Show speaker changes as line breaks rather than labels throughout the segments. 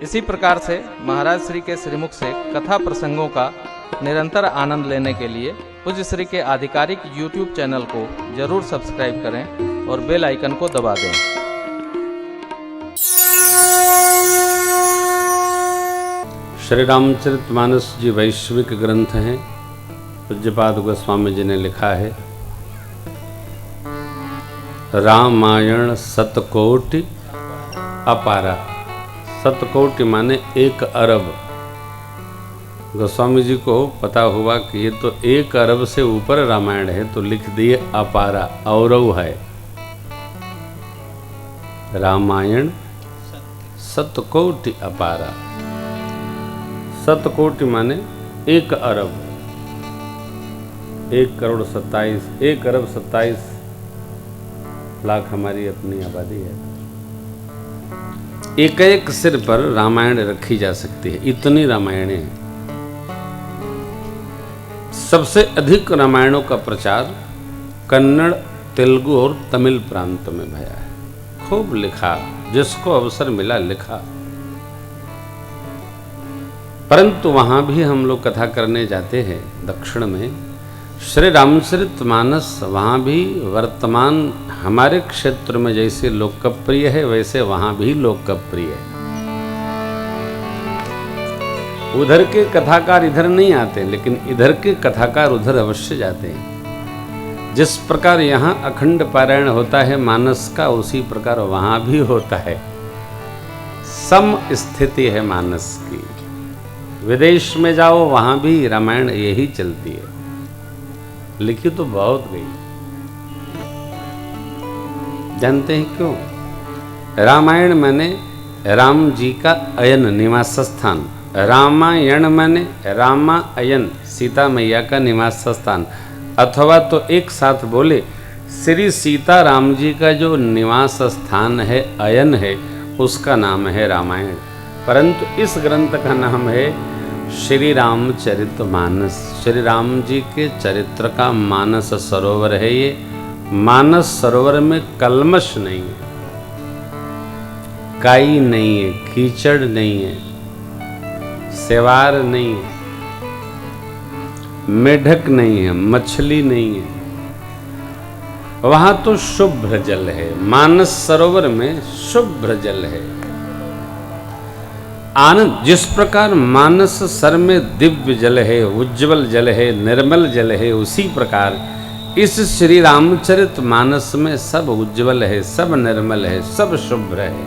इसी प्रकार से महाराज श्री के श्रीमुख से कथा प्रसंगों का निरंतर आनंद लेने के लिए पूज्य श्री के आधिकारिक YouTube चैनल को जरूर सब्सक्राइब करें और बेल आइकन को दबा दें।
श्री रामचरितमानस जी वैश्विक ग्रंथ हैं। पूज्यपाद गोस्वामी जी ने लिखा है, रामायण शतकोटि अपारा। शतकोटि माने 1 अरब। गोस्वामी जी को पता हुआ कि ये तो 1 अरब से ऊपर रामायण है, तो लिख दिए अपारा, औरव है। रामायण शतकोटि अपारा। शतकोटि माने 1 अरब, 1 करोड़ 27, 1 अरब 27 लाख हमारी अपनी आबादी है। एक सिर पर रामायण रखी जा सकती है, इतनी रामायणें हैं। सबसे अधिक रामायणों का प्रचार कन्नड़, तेलुगु और तमिल प्रांत में भया है। खूब लिखा, जिसको अवसर मिला लिखा। परंतु वहां भी हम लोग कथा करने जाते हैं दक्षिण में। श्री रामचरितमानस वहाँ भी वर्तमान हमारे क्षेत्र में जैसे लोकप्रिय है, वैसे वहाँ भी लोकप्रिय है। उधर के कथाकार इधर नहीं आते, लेकिन इधर के कथाकार उधर अवश्य जाते हैं। जिस प्रकार यहाँ अखंड पारायण होता है मानस का, उसी प्रकार वहाँ भी होता है। सम स्थिति है मानस की। विदेश में जाओ, वहाँ भी रामायण यही चलती है। लिखी तो बहुत गई। जानते हैं क्यों? रामायण माने राम जी का अयन, निवास स्थान। रामायण माने रामा अयन, सीता मैया का निवास स्थान। अथवा तो एक साथ बोले, श्री सीता राम जी का जो निवास स्थान है, अयन है, उसका नाम है रामायण। परंतु इस ग्रंथ का नाम है श्री रामचरितमानस। श्री राम जी के चरित्र का मानस सरोवर है ये। मानस सरोवर में कलमश नहीं है, काई नहीं है, कीचड़ नहीं है, सेवार नहीं है, मेढक नहीं है, मछली नहीं है। वहां तो शुभ्र जल है। मानस सरोवर में शुभ्र जल है, आनंद। जिस प्रकार मानस सर में दिव्य जल है, उज्जवल जल है, निर्मल जल है, उसी प्रकार इस श्री रामचरित मानस में सब उज्जवल है, सब निर्मल है, सब शुभ्र है।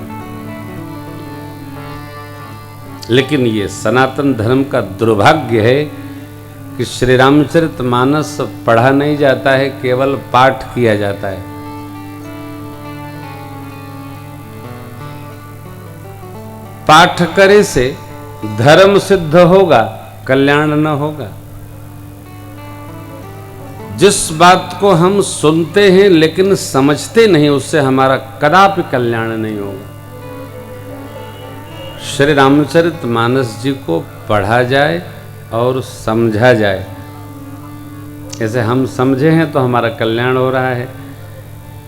लेकिन ये सनातन धर्म का दुर्भाग्य है कि श्री रामचरित मानस पढ़ा नहीं जाता है, केवल पाठ किया जाता है। पाठ करे से धर्म सिद्ध होगा, कल्याण न होगा। जिस बात को हम सुनते हैं लेकिन समझते नहीं, उससे हमारा कदापि कल्याण नहीं होगा। श्री रामचरितमानस जी को पढ़ा जाए और समझा जाए। ऐसे हम समझे हैं तो हमारा कल्याण हो रहा है।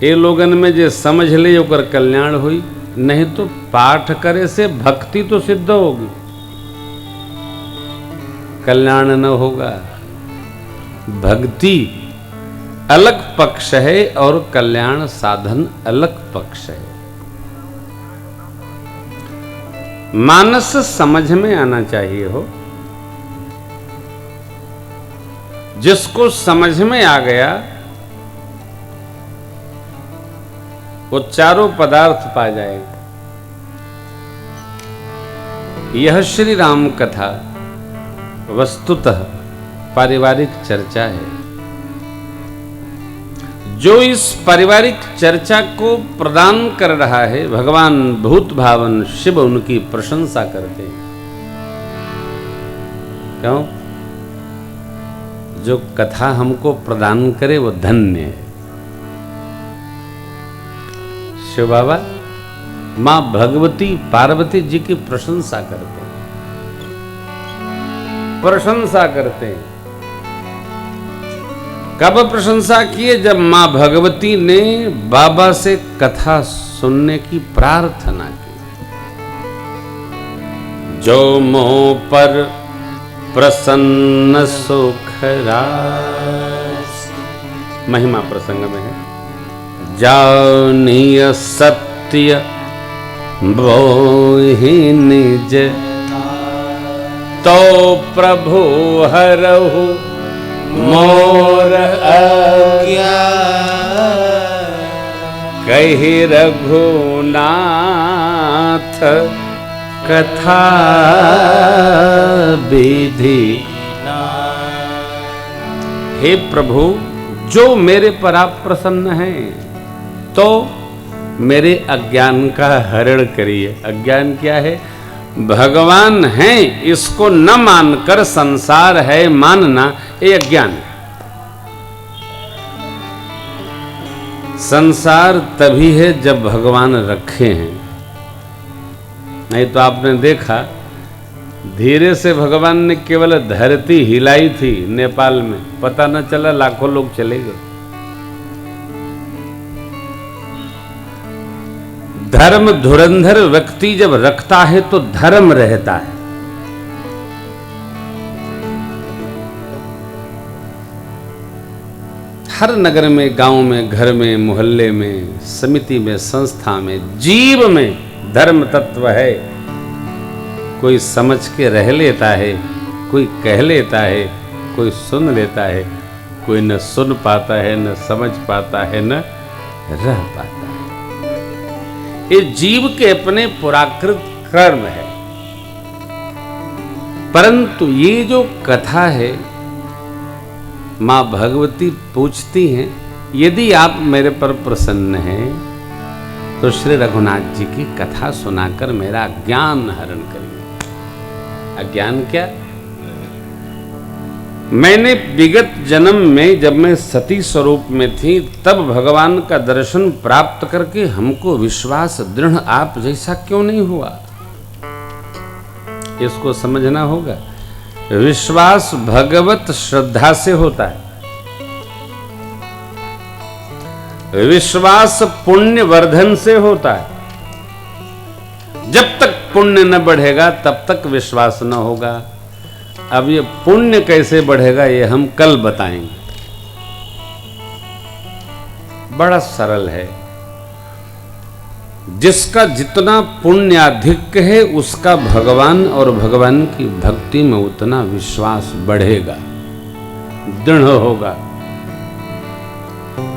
ये लोगन में जो समझ ले ओकर कल्याण हुई, नहीं तो पाठ करे से भक्ति तो सिद्ध होगी, कल्याण न होगा। भक्ति अलग पक्ष है और कल्याण साधन अलग पक्ष है। मानस समझ में आना चाहिए हो। जिसको समझ में आ गया वो चारों पदार्थ पा जाएगा। यह श्री राम कथा वस्तुतः पारिवारिक चर्चा है। जो इस पारिवारिक चर्चा को प्रदान कर रहा है, भगवान भूत भावन शिव उनकी प्रशंसा करते हैं। क्यों? जो कथा हमको प्रदान करे वो धन्य है। शिव बाबा मां भगवती पार्वती जी की प्रशंसा करते हैं, प्रशंसा करते हैं। कब प्रशंसा किए? जब मां भगवती ने बाबा से कथा सुनने की प्रार्थना की। जो मोह पर प्रसन्न सुख राशि। महिमा प्रसंग में है, जानिय सत्य बोहि निज, तो प्रभु हरहु मोर अज्ञान। कहि रघुनाथ कथा विधि। हे प्रभु, जो मेरे पर आप प्रसन्न हैं तो मेरे अज्ञान का हरण करिए। अज्ञान क्या है? भगवान हैं इसको न मानकर संसार है मानना, ये अज्ञान है। संसार तभी है जब भगवान रखे हैं, नहीं तो आपने देखा धीरे से भगवान ने केवल धरती हिलाई थी नेपाल में, पता न चला लाखों लोग चले गए। धर्म धुरंधर व्यक्ति जब रखता है तो धर्म रहता है। हर नगर में, गांव में, घर में, मोहल्ले में, समिति में, संस्था में, जीव में धर्म तत्व है। कोई समझ के रह लेता है, कोई कह लेता है, कोई सुन लेता है, कोई न सुन पाता है, न समझ पाता है, न रह पाता है। ये जीव के अपने पुराकृत कर्म है। परंतु ये जो कथा है, मां भगवती पूछती हैं, यदि आप मेरे पर प्रसन्न हैं तो श्री रघुनाथ जी की कथा सुनाकर मेरा ज्ञान हरण करिए। अज्ञान क्या? मैंने विगत जन्म में जब मैं सती स्वरूप में थी तब भगवान का दर्शन प्राप्त करके हमको विश्वास दृढ़ आप जैसा क्यों नहीं हुआ, इसको समझना होगा। विश्वास भगवत श्रद्धा से होता है। विश्वास पुण्य वर्धन से होता है। जब तक पुण्य न बढ़ेगा तब तक विश्वास न होगा। अब ये पुण्य कैसे बढ़ेगा ये हम कल बताएंगे। बड़ा सरल है। जिसका जितना पुण्य अधिक है उसका भगवान और भगवान की भक्ति में उतना विश्वास बढ़ेगा, दृढ़ होगा।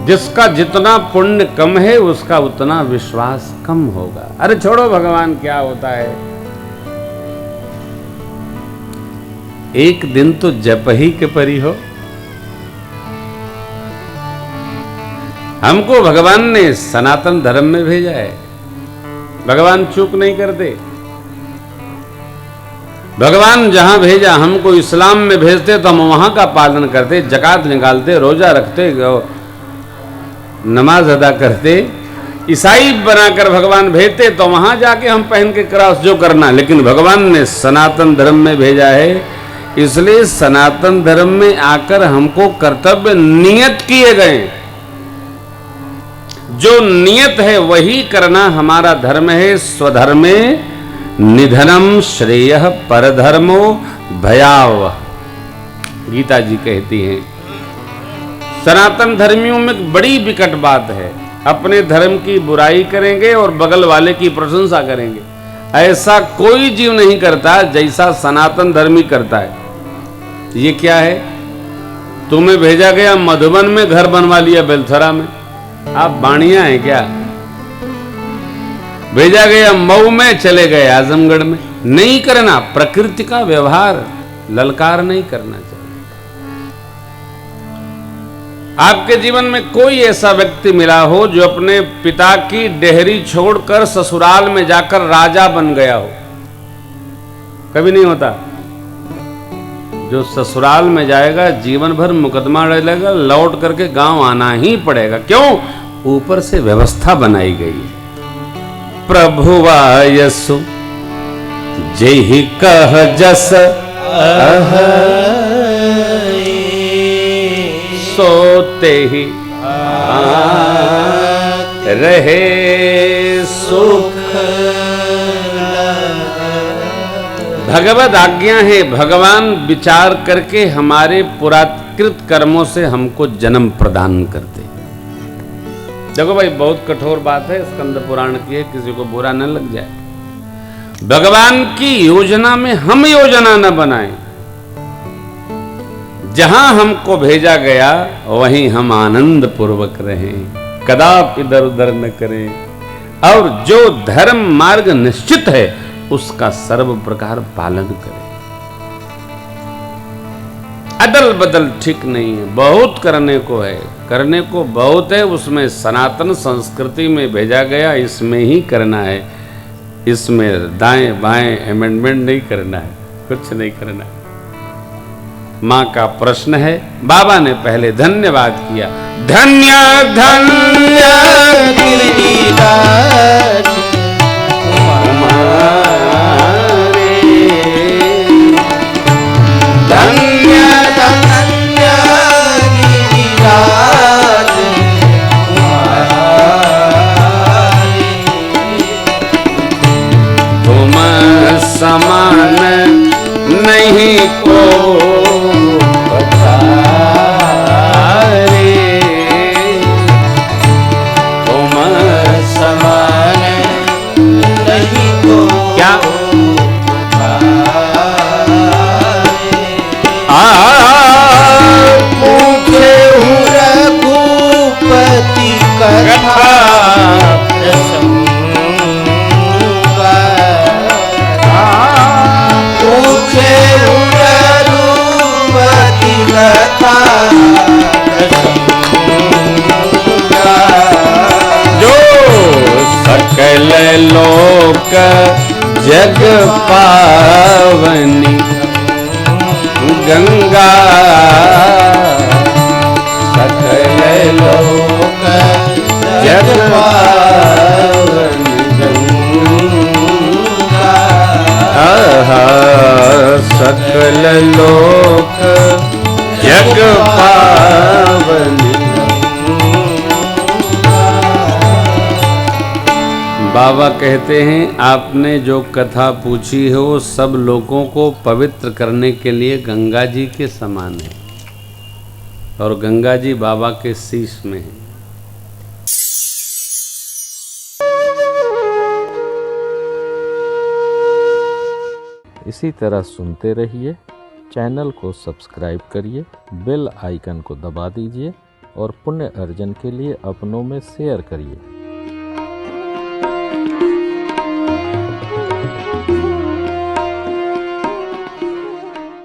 जिसका जितना पुण्य कम है उसका उतना विश्वास कम होगा। अरे छोड़ो भगवान क्या होता है, एक दिन तो जप ही के परी हो। हमको भगवान ने सनातन धर्म में भेजा है। भगवान चूक नहीं करते। भगवान जहां भेजा, हमको इस्लाम में भेजते तो हम वहां का पालन करते, जकात निकालते, रोजा रखते, नमाज अदा करते। ईसाई बनाकर भगवान भेजते तो वहां जाके हम पहन के क्रॉस जो करना। लेकिन भगवान ने सनातन धर्म में भेजा है, इसलिए सनातन धर्म में आकर हमको कर्तव्य नियत किए गए। जो नियत है वही करना हमारा धर्म है। स्वधर्मे निधनम श्रेयः परधर्मो भयावह, गीता जी कहती हैं। सनातन धर्मियों में बड़ी विकट बात है, अपने धर्म की बुराई करेंगे और बगल वाले की प्रशंसा करेंगे। ऐसा कोई जीव नहीं करता जैसा सनातन धर्मी करता है। ये क्या है? तुम्हें भेजा गया मधुबन में, घर बनवा लिया बेलथरा में। आप बाणिया हैं क्या? भेजा गया मऊ में, चले गए आजमगढ़ में। नहीं करना, प्रकृति का व्यवहार ललकार नहीं करना चाहिए। आपके जीवन में कोई ऐसा व्यक्ति मिला हो जो अपने पिता की डेहरी छोड़कर ससुराल में जाकर राजा बन गया हो? कभी नहीं होता। जो ससुराल में जाएगा जीवन भर मुकदमा लड़ेगा, लौट करके गांव आना ही पड़ेगा। क्यों? ऊपर से व्यवस्था बनाई गई है। प्रभुवायसु जेहि कह जस सोते ही रहे सुख। भगवद आज्ञा है, भगवान विचार करके हमारे पुराकृत कर्मों से हमको जन्म प्रदान करते। देखो भाई, बहुत कठोर बात है, स्कंद पुराण की है, किसी को बुरा न लग जाए। भगवान की योजना में हम योजना न बनाएं। जहां हमको भेजा गया वहीं हम आनंद पूर्वक रहें, कदापि इधर उधर न करें, और जो धर्म मार्ग निश्चित है उसका सर्व प्रकार पालन करें। अदल बदल ठीक नहीं है, बहुत करने को है, करने को बहुत है, उसमें सनातन संस्कृति में भेजा गया, इसमें ही करना है, इसमें दाएं बाएं अमेंडमेंट नहीं करना है, कुछ नहीं करना है। मां का प्रश्न है, बाबा ने पहले धन्यवाद किया, धन्य धन्य गिरिराज तुम्हारे, धन्य धन्य गिरिराज तुम्हारे, तुम समान नहीं को लोक जग पावनी गंगा, सकल लोक जग पावनी गंगा, सकल लोक जग पावनी। बाबा कहते हैं, आपने जो कथा पूछी है वो सब लोगों को पवित्र करने के लिए गंगा जी के समान है, और गंगा जी बाबा के शीश में है।
इसी तरह सुनते रहिए, चैनल को सब्सक्राइब करिए, बेल आइकन को दबा दीजिए और पुण्य अर्जन के लिए अपनों में शेयर करिए।